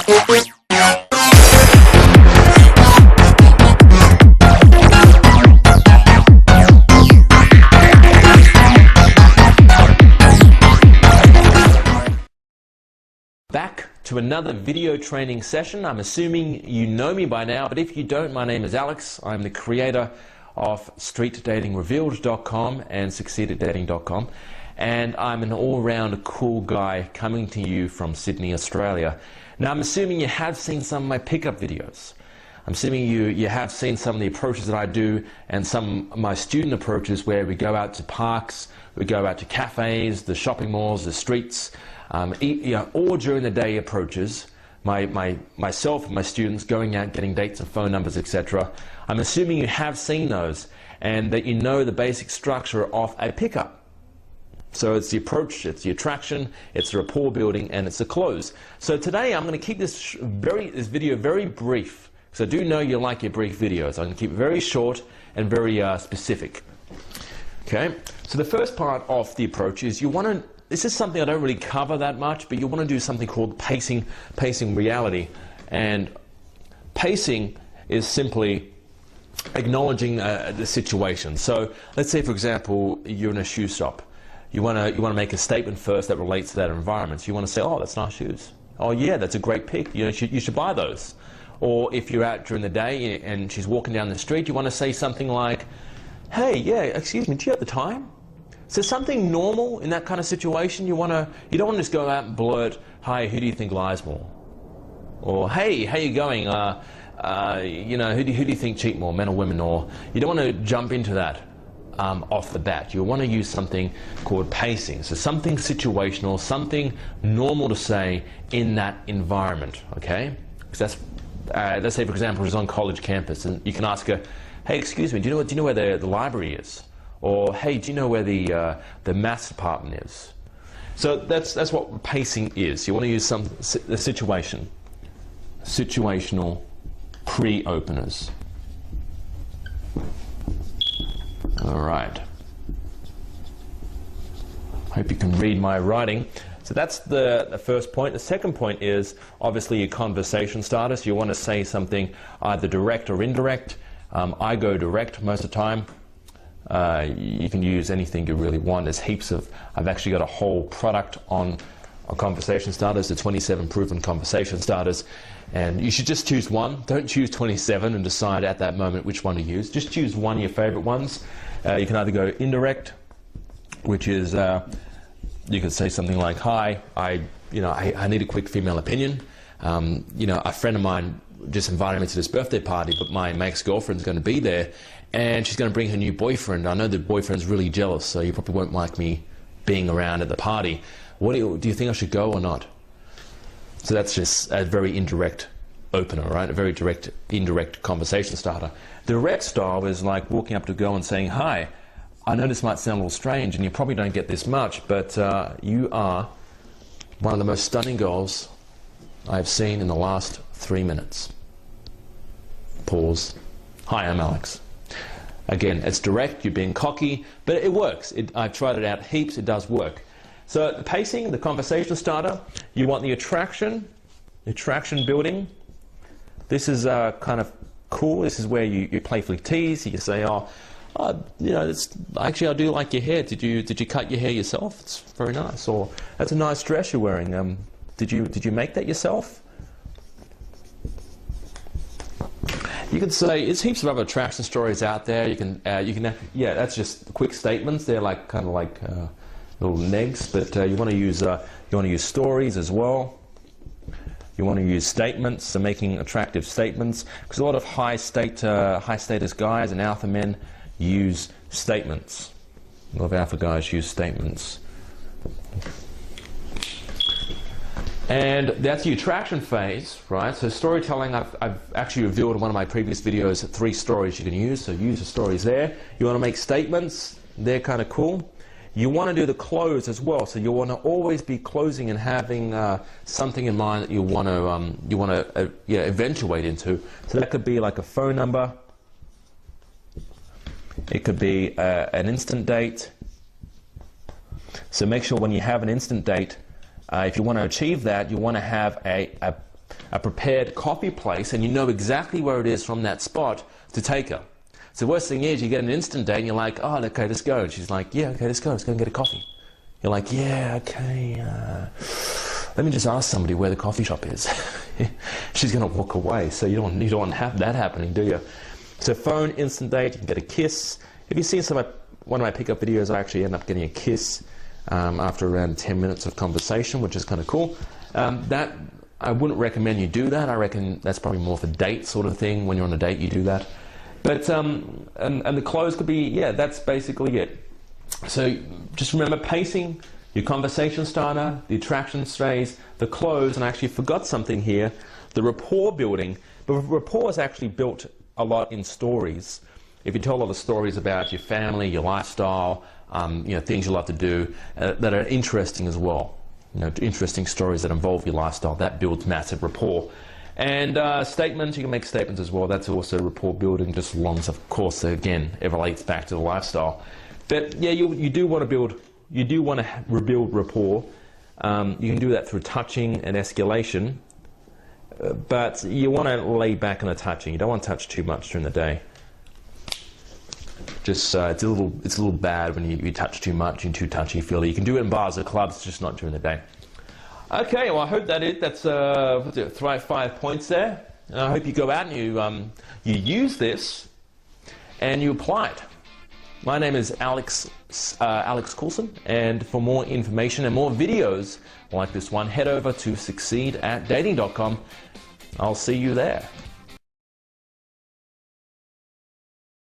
Back to another video training session. I'm assuming you know me by now, but if you don't, my name is Alex. I'm the creator of streetdatingrevealed.com and succeededdating.com, and I'm an all-round cool guy coming to you from Sydney, Australia. Now, I'm assuming you have seen some of my pickup videos. I'm assuming you have seen some of the approaches that I do and some of my student approaches where we go out to parks, we go out to cafes, the shopping malls, the streets, all during the day approaches, myself and my students going out, getting dates and phone numbers, etc. I'm assuming you have seen those and that you know the basic structure of a pickup. So it's the approach, it's the attraction, it's the rapport building, and it's the close. So today I'm going to keep this video very brief, because I do know you like your brief videos. I'm going to keep it very short and very specific. Okay, so the first part of the approach is you want to, this is something I don't really cover that much, but you want to do something called pacing reality. And pacing is simply acknowledging the situation. So let's say, for example, you're in a shoe shop. You want to make a statement first that relates to that environment. So you want to say, oh, that's nice shoes. Oh yeah, that's a great pick. You should buy those. Or if you're out during the day and she's walking down the street, you want to say something like, hey, yeah, excuse me, do you have the time? So something normal in that kind of situation. You don't want to just go out and blurt, hi, who do you think lies more? Or hey, how you going? Who do you think cheat more, men or women? Or you don't want to jump into that off the bat. You want to use something called pacing. So something situational, something normal to say in that environment. Okay? Because that's let's say, for example, she's on college campus, and you can ask her, hey, excuse me, do you know where the library is? Or hey, do you know where the maths department is? So that's what pacing is. You want to use the situational pre-openers. All right. Hope you can read my writing. So that's the first point. The second point is obviously your conversation starter. So you want to say something either direct or indirect. I go direct most of the time. You can use anything you really want. There's heaps of, I've actually got a whole product on conversation starters, the 27 proven conversation starters, and you should just choose one. Don't choose 27 and decide at that moment which one to use. Just choose one of your favorite ones. You can either go indirect, which is you could say something like, hi, I need a quick female opinion. A friend of mine just invited me to this birthday party, but my ex-girlfriend's going to be there, and she's going to bring her new boyfriend. I know the boyfriend's really jealous, so you probably won't like me being around at the party. Do you think I should go or not? So that's just a very indirect opener, right? A very direct, indirect conversation starter. The direct style is like walking up to a girl and saying, hi, I know this might sound a little strange, and you probably don't get this much, but you are one of the most stunning girls I've seen in the last 3 minutes. Pause. Hi, I'm Alex. Again, it's direct, you're being cocky, but it works. I've tried it out heaps, it does work. So the pacing, the conversation starter, you want the attraction building. This is kind of cool. This is where you playfully tease. You say, actually I do like your hair. Did you cut your hair yourself? It's very nice. Or that's a nice dress you're wearing. Did you make that yourself? You could say, there's heaps of other attraction stories out there. That's just quick statements. They're kind of like little negs, but you want to use stories as well. You want to use statements, so making attractive statements, because a lot of high status guys and alpha men use statements. A lot of alpha guys use statements. And that's the attraction phase, right? So storytelling, I've actually revealed in one of my previous videos 3 stories you can use, so use the stories there. You want to make statements, they're kind of cool. You want to do the close as well, so you want to always be closing and having something in mind that you want to eventuate into. So that could be like a phone number, it could be an instant date. So make sure when you have an instant date, if you want to achieve that, you want to have a a prepared coffee place and you know exactly where it is from that spot to take her. So the worst thing is you get an instant date and you're like, oh, okay, let's go. And she's like, yeah, okay, let's go and get a coffee. You're like, yeah, okay, let me just ask somebody where the coffee shop is. She's going to walk away, so you don't want to have that happening, do you? So phone, instant date, you can get a kiss. If you've seen one of my pickup videos, I actually end up getting a kiss after around 10 minutes of conversation, which is kind of cool. That I wouldn't recommend you do that. I reckon that's probably more for date sort of thing. When you're on a date, you do that. But and the close could be, yeah, that's basically it. So just remember pacing, your conversation starter, the attraction phase, the close, and I actually forgot something here, the rapport building. But rapport is actually built a lot in stories. If you tell a lot of stories about your family, your lifestyle, things you love to do that are interesting as well, interesting stories that involve your lifestyle, that builds massive rapport. And statements, you can make statements as well. That's also rapport building, just as long as, of course, again, it relates back to the lifestyle. But yeah, you do want to rebuild rapport. You can do that through touching and escalation, but you want to lay back on the touching. You don't want to touch too much during the day. Just it's a little bad when you touch too much and too touchy-feely. You can do it in bars or clubs, just not during the day. Okay, well, I hope that's 5 points there. And I hope you go out and you use this and you apply it. My name is Alex Coulson, and for more information and more videos like this one, head over to succeed@dating.com. I'll see you there.